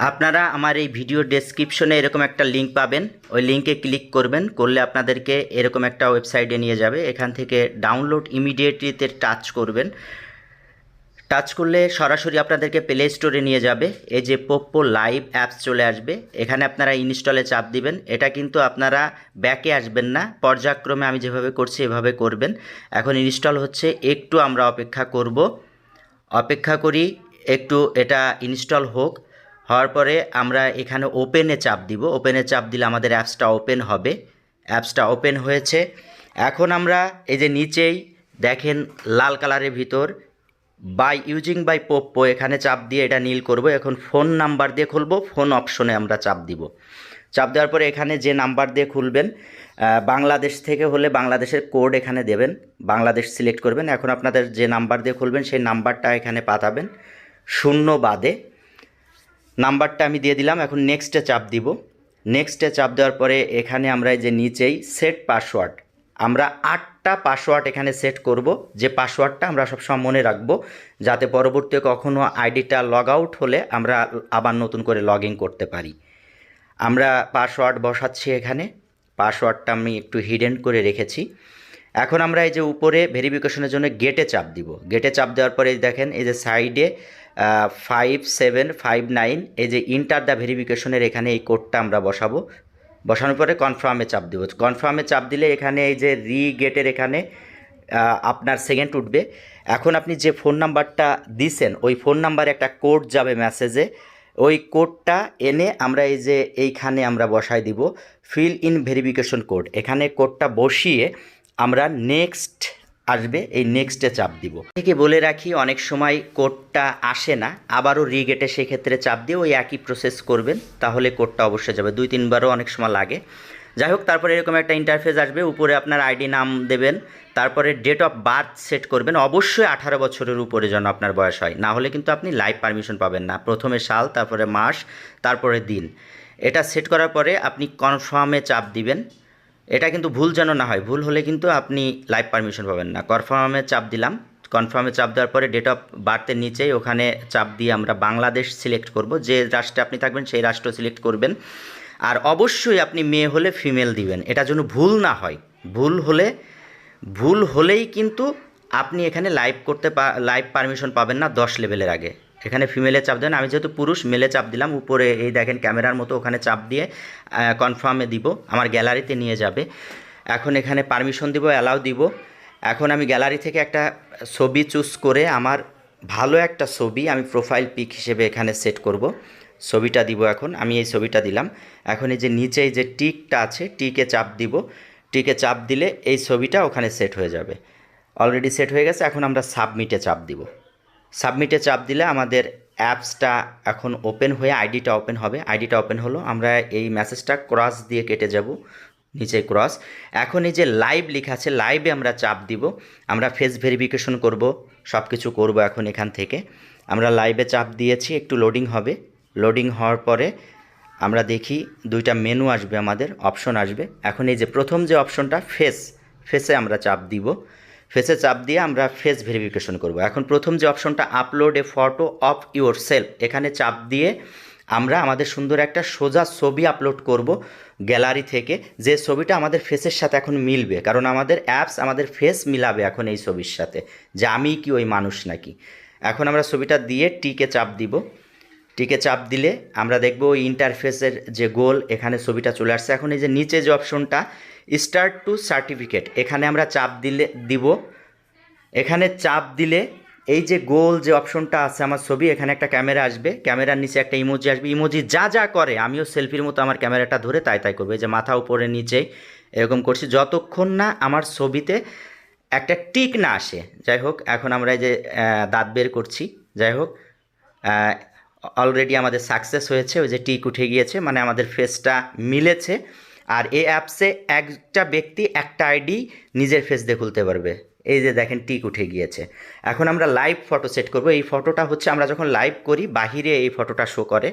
আপনারা আমার এই ভিডিও ডেসক্রিপশনে এরকম একটা লিঙ্ক পাবেন, ওই লিঙ্কে ক্লিক করবেন, করলে আপনাদেরকে এরকম একটা ওয়েবসাইটে নিয়ে যাবে। এখান থেকে ডাউনলোড ইমিডিয়েটলিতে টাচ করবেন। টাচ করলে সরাসরি আপনাদেরকে প্লে স্টোরে নিয়ে যাবে। এই যে পোপ্পো লাইভ অ্যাপস চলে আসবে, এখানে আপনারা ইনস্টলে চাপ দিবেন। এটা কিন্তু আপনারা ব্যাকে আসবেন না, পর্যায়ক্রমে আমি যেভাবে করছি এভাবে করবেন। এখন ইনস্টল হচ্ছে, একটু আমরা অপেক্ষা করব, অপেক্ষা করি একটু, এটা ইনস্টল হোক। হওয়ার পরে আমরা এখানে ওপেনে চাপ দিব। ওপেনে চাপ দিলে আমাদের অ্যাপসটা ওপেন হবে। অ্যাপসটা ওপেন হয়েছে। এখন আমরা এই যে নিচেই দেখেন লাল কালারের ভিতর বাই পোপ্পো, এখানে চাপ দিয়ে এটা নীল করব। এখন ফোন নাম্বার দিয়ে খুলবো, ফোন অপশনে আমরা চাপ দিব। চাপ দেওয়ার পরে এখানে যে নাম্বার দিয়ে খুলবেন, বাংলাদেশ থেকে হলে বাংলাদেশের কোড এখানে দেবেন, বাংলাদেশ সিলেক্ট করবেন। এখন আপনাদের যে নাম্বার দিয়ে খুলবেন সেই নাম্বারটা এখানে পাঠাবেন, শূন্য বাদে নাম্বারটা আমি দিয়ে দিলাম। এখন নেক্সটে চাপ দিব। নেক্সটে চাপ দেওয়ার পরে এখানে আমরা এই যে নিচেই সেট পাসওয়ার্ড, আমরা 8টা পাসওয়ার্ড এখানে সেট করব, যে পাসওয়ার্ডটা আমরা সবসময় মনে রাখব, যাতে পরবর্তীতে কখনও আইডিটা লগ আউট হলে আমরা আবার নতুন করে লগ ইন করতে পারি। আমরা পাসওয়ার্ড বসাচ্ছি এখানে। পাসওয়ার্ডটা আমি একটু হিডেন করে রেখেছি। এখন আমরা এই যে উপরে ভেরিফিকেশনের জন্য গেটে চাপ দিব। গেটে চাপ দেওয়ার পরে দেখেন এই যে সাইডে 5759, এই যে ইন্টার দ্য ভেরিফিকেশনের এখানে এই কোডটা আমরা বসাবো। বসানোর পরে কনফার্মে চাপ দিব। কনফার্মে চাপ দিলে এখানে এই যে গেটের এখানে আপনার সেকেন্ড উঠবে। এখন আপনি যে ফোন নাম্বারটা দিছেন ওই ফোন নাম্বারে একটা কোড যাবে মেসেজে, ওই কোডটা এনে আমরা এই যে এইখানে আমরা বসাই দিব, ফিল ইন ভেরিফিকেশন কোড। এখানে কোডটা বসিয়ে আমরা নেক্সট আসবে, এই নেক্সটে চাপ দিব। থেকে বলে রাখি, অনেক সময় কোডটা আসে না, আবারও রিগেটে সেক্ষেত্রে চাপ দিয়ে ওই একই প্রসেস করবেন, তাহলে কোডটা অবশ্যই যাবে। 2-3বারও অনেক সময় লাগে। যাই হোক, তারপরে এরকম একটা ইন্টারফেস আসবে, উপরে আপনার আইডি নাম দেবেন, তারপরে ডেট অফ বার্থ সেট করবেন। অবশ্যই 18 বছরের উপরে যেন আপনার বয়স হয়, না হলে কিন্তু আপনি লাইভ পারমিশন পাবেন না। প্রথমে সাল, তারপরে মাস, তারপরে দিন। এটা সেট করার পরে আপনি কনফার্মে চাপ দিবেন। এটা কিন্তু ভুল যেন না হয়, ভুল হলে কিন্তু আপনি লাইভ পারমিশন পাবেন না। কনফার্মে চাপ দিলাম। কনফার্মে চাপ দেওয়ার পরে ডেট অফ বার্থের নিচেই ওখানে চাপ দিয়ে আমরা বাংলাদেশ সিলেক্ট করব। যে রাষ্ট্রে আপনি থাকবেন সেই রাষ্ট্র সিলেক্ট করবেন। আর অবশ্যই আপনি মেয়ে হলে ফিমেল দিবেন, এটা যেন ভুল না হয়। ভুল হলেই কিন্তু আপনি এখানে লাইভ পারমিশন পাবেন না 10 লেভেলের আগে। এখানে ফিমেলে চাপ দেন, আমি যেহেতু পুরুষ মেলে চাপ দিলাম। উপরে এই দেখেন ক্যামেরার মতো, ওখানে চাপ দিয়ে কনফার্মে দিব, আমার গ্যালারিতে নিয়ে যাবে। এখন এখানে পারমিশন দিব, অ্যালাউ দিব। এখন আমি গ্যালারি থেকে একটা ছবি চুজ করে, আমার ভালো একটা ছবি আমি প্রোফাইল পিক হিসেবে এখানে সেট করব। ছবিটা দিব। এখন আমি এই ছবিটা দিলাম। এখন এই যে নিচে যে টিকটা আছে, টিকে চাপ দিব। টিকে চাপ দিলে এই ছবিটা ওখানে সেট হয়ে যাবে। অলরেডি সেট হয়ে গেছে। এখন আমরা সাবমিটে চাপ দিব। সাবমিটে চাপ দিলে আমাদের অ্যাপসটা এখন ওপেন হয়ে আইডিটা ওপেন হবে। আইডিটা ওপেন হলো, আমরা এই মেসেজটা ক্রস দিয়ে কেটে যাব, নিচে ক্রস। এখন এই যে লাইভ লেখা আছে, লাইভে আমরা চাপ দিব। আমরা ফেস ভেরিফিকেশন করব, সব কিছু করব। এখন এখান থেকে আমরা লাইভে চাপ দিয়েছি, একটু লোডিং হবে। লোডিং হওয়ার পরে আমরা দেখি দুইটা মেনু আসবে, আমাদের অপশন আসবে। এখন এই যে প্রথম যে অপশনটা ফেসে আমরা চাপ দিব। ফেসে চাপ দিয়ে আমরা ফেস ভেরিফিকেশন করব। এখন প্রথম যে অপশনটা upload A photo of your self, এখানে চাপ দিয়ে আমরা আমাদের সুন্দর একটা সোজা ছবি আপলোড করব গ্যালারি থেকে, যে ছবিটা আমাদের ফেসের সাথে এখন মিলবে, কারণ আমাদের অ্যাপস আমাদের ফেস মিলাবে এখন এই ছবির সাথে, যে আমি কি ওই মানুষ নাকি। এখন আমরা ছবিটা দিয়ে টিকে চাপ দিব। টিকে চাপ দিলে আমরা দেখব ওই ইন্টারফেসের যে গোল, এখানে ছবিটা চলে আসছে। এখন এই যে নিচে যে অপশনটা স্টার্ট টু সার্টিফিকেট, এখানে আমরা চাপ দিব। এখানে চাপ দিলে এই যে গোল যে অপশনটা আছে, আমার ছবি, এখানে একটা ক্যামেরা আসবে, ক্যামেরার নিচে একটা ইমোজি আসবে। ইমোজি যা করে আমিও সেলফির মতো আমার ক্যামেরাটা ধরে তাই করবে, যে মাথা উপরে নিচে এরকম করছি, যতক্ষণ না আমার ছবিতে একটা টিক না আসে। যাই হোক, এখন আমরা এই যে দাঁত বের করছি। যাই হোক, অলরেডি আমাদের সাকসেস হয়েছে, ওই যে টিক উঠে গিয়েছে, মানে আমাদের ফেসটা মিলেছে। আর এই অ্যাপসে একটা ব্যক্তি একটা আইডি নিজের ফেস দিয়ে খুলতে পারবে। এই যে দেখেন টিক উঠে গিয়েছে। এখন আমরা লাইভ ফটো সেট করব। এই ফটোটা হচ্ছে আমরা যখন লাইভ করি বাহিরে এই ফটোটা শো করে।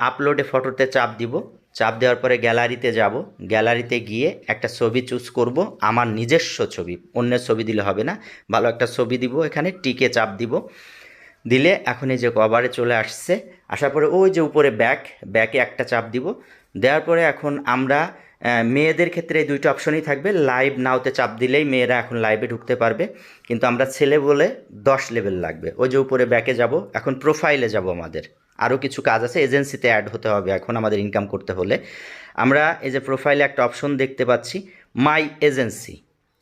আপলোডে ফটোতে চাপ দিব। চাপ দেওয়ার পরে গ্যালারিতে যাব। গ্যালারিতে গিয়ে একটা ছবি চুজ করব, আমার নিজস্ব ছবি, অন্যের ছবি দিলে হবে না। ভালো একটা ছবি দিব, এখানে টিকে চাপ দিব। দিলে এখন এই যে কভারে চলে আসছে, আসার পরে ওই যে উপরে ব্যাকে একটা চাপ দিব। দেওয়ার পরে এখন আমরা মেয়েদের ক্ষেত্রে এই দুইটা অপশনই থাকবে। লাইভ নাওতে চাপ দিলেই মেয়েরা এখন লাইভে ঢুকতে পারবে, কিন্তু আমরা ছেলে বলে 10 লেভেল লাগবে। ওই যে উপরে ব্যাকে যাব, এখন প্রোফাইলে যাব। আমাদের আরও কিছু কাজ আছে, এজেন্সিতে অ্যাড হতে হবে এখন আমাদের ইনকাম করতে হলে। আমরা এই যে প্রোফাইলে একটা অপশন দেখতে পাচ্ছি,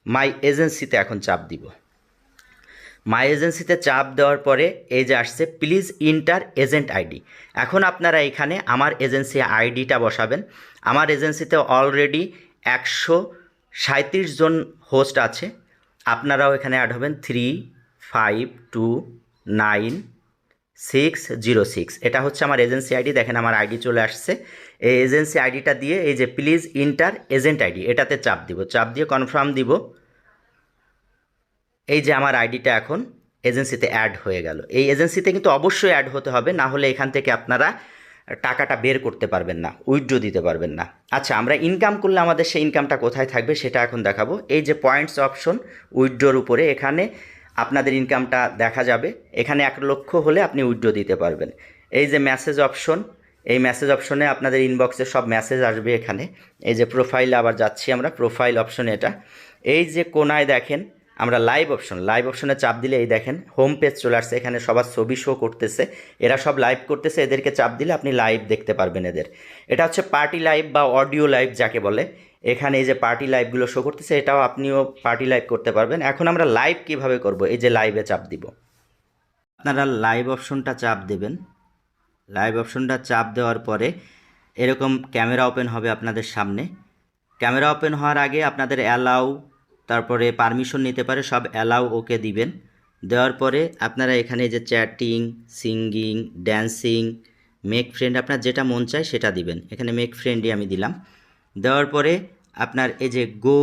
মাই এজেন্সিতে এখন চাপ দিব। মাই এজেন্সিতে চাপ দেওয়ার পরে এই যে আসছে প্লিজ ইন্টার এজেন্ট আইডি। এখন আপনারা এখানে আমার এজেন্সি আইডিটা বসাবেন। আমার এজেন্সিতে অলরেডি 137 জন হোস্ট আছে, আপনারাও এখানে অ্যাড হবেন। 35290606 এটা হচ্ছে আমার এজেন্সি আইডি। দেখেন আমার আইডি চলে আসছে। এই এজেন্সি আইডিটা দিয়ে এই যে প্লিজ ইন্টার এজেন্ট আইডি এটাতে চাপ দিব। চাপ দিয়ে কনফার্ম দিব। এই যে আমার আইডিটা এখন এজেন্সিতে অ্যাড হয়ে গেল। এই এজেন্সিতে কিন্তু অবশ্যই অ্যাড হতে হবে, না হলে এখান থেকে আপনারা টাকাটা বের করতে পারবেন না, উইথড্র দিতে পারবেন না। আচ্ছা, আমরা ইনকাম করলে আমাদের সেই ইনকামটা কোথায় থাকবে সেটা এখন দেখাবো। এই যে পয়েন্টস অপশন উইথড্রর উপরে, এখানে আপনাদের ইনকামটা দেখা যাবে। এখানে 1 লক্ষ হলে আপনি উইথড্র দিতে পারবেন। এই যে মেসেজ অপশন, এই মেসেজ অপশনে আপনাদের ইনবক্সে সব মেসেজ আসবে। এখানে এই যে প্রোফাইলে আবার যাচ্ছি আমরা, প্রোফাইল অপশন এটা। এই যে কোনায় দেখেন আমরা লাইভ অপশনে চাপ দিলে এই দেখেন হোম পেজ চলে আসছে। এখানে সবার ছবি শো করতেছে, এরা সব লাইভ করতেছে। এদেরকে চাপ দিলে আপনি লাইভ দেখতে পারবেন এদের। এটা হচ্ছে পার্টি লাইভ বা অডিও লাইভ যাকে বলে। এখানে এই যে পার্টি লাইভগুলো শো করতেছে, এটাও আপনিও পার্টি লাইভ করতে পারবেন। এখন আমরা লাইভ কিভাবে করব, এই যে লাইভে চাপ দিব। আপনারা লাইভ অপশনটা চাপ দেবেন। লাইভ অপশনটা চাপ দেওয়ার পরে এরকম ক্যামেরা ওপেন হবে আপনাদের সামনে। ক্যামেরা ওপেন হওয়ার আগে আপনাদের অ্যালাউ, তারপরে পারমিশন নিতে পারে, সব অ্যালাউ ওকে দিবেন। দেওয়ার পরে আপনারা এখানে যে chatting, singing, dancing, make friend, আপনার যেটা মন চায় সেটা দিবেন। এখানে মেক ফ্রেন্ডই আমি দিলাম। দেওয়ার পরে আপনার এই যে গো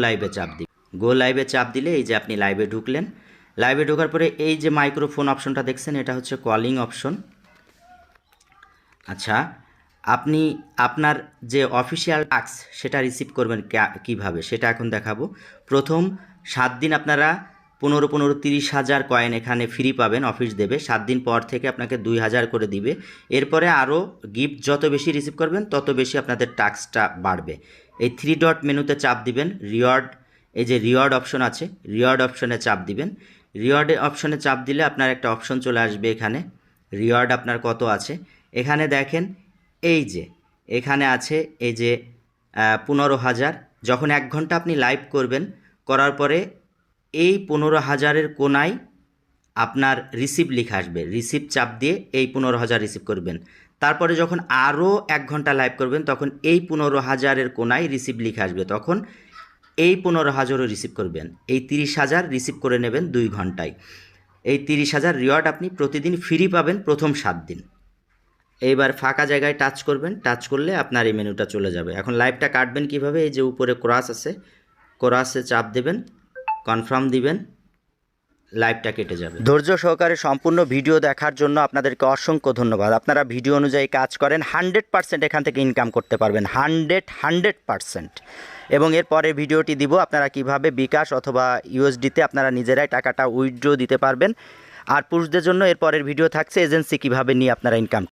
লাইভে চাপ দিন। গো লাইভে চাপ দিলে এই যে আপনি লাইভে ঢুকলেন। লাইভে ঢোকার পরে এই যে মাইক্রোফোন অপশনটা দেখছেন, এটা হচ্ছে কলিং অপশন। আচ্ছা, আপনি আপনার যে অফিসিয়াল টাস্ক সেটা রিসিভ করবেন কিভাবে সেটা এখন দেখাবো। প্রথম 7 দিন আপনারা 15 30,000 কয়েন এখানে ফ্রি পাবেন, অফিস দেবে। 7 দিন পর থেকে আপনাকে 2,000 করে দিবে। এরপরে আরও গিফট যত বেশি রিসিভ করবেন তত বেশি আপনাদের টাস্কটা বাড়বে। এই 3 ডট মেনুতে চাপ দিবেন। এই যে রিওয়ার্ড অপশন আছে, রিওয়ার্ড অপশনে চাপ দিবেন। রিওয়ার্ড অপশনে চাপ দিলে আপনার একটা অপশন চলে আসবে। এখানে রিওয়ার্ড আপনার কত আছে এখানে দেখেন। এই যে এখানে আছে এই যে 15,000। যখন 1 ঘন্টা আপনি লাইভ করবেন, করার পরে এই 15,000-এর কোনায় আপনার রিসিভ লেখা আসবে। রিসিভ চাপ দিয়ে এই 15,000 রিসিভ করবেন। তারপরে যখন আরও 1 ঘন্টা লাইভ করবেন, তখন এই 15,000-এর কোনায় রিসিভ লেখা আসবে। তখন এই 15,000-ও রিসিভ করবেন। এই 30,000 রিসিভ করে নেবেন 2 ঘন্টায়। এই 30,000 রিওয়ার্ড আপনি প্রতিদিন ফ্রি পাবেন প্রথম 7 দিন। এইবার ফাঁকা জায়গায় টাচ করবেন। টাচ করলে আপনার এই মেনুটা চলে যাবে। এখন লাইভটা কাটবেন কিভাবে, এই যে উপরে ক্রস আছে, ক্রসে চাপ দেবেন, কনফার্ম দিবেন, লাইভটা কেটে যাবে। ধৈর্য সহকারে সম্পূর্ণ ভিডিও দেখার জন্য আপনাদেরকে অসংখ্য ধন্যবাদ। আপনারা ভিডিও অনুযায়ী কাজ করেন, 100% এখান থেকে ইনকাম করতে পারবেন। 100%। এবং এর পরে ভিডিওটি দিব আপনারা কিভাবে বিকাশ অথবা ইউএসডিতে আপনারা নিজেরাই টাকাটা উইথড্র দিতে পারবেন। আর পুরুষদের জন্য এর পরের ভিডিও থাকছে এজেন্সি কিভাবে নিয়ে আপনারা ইনকাম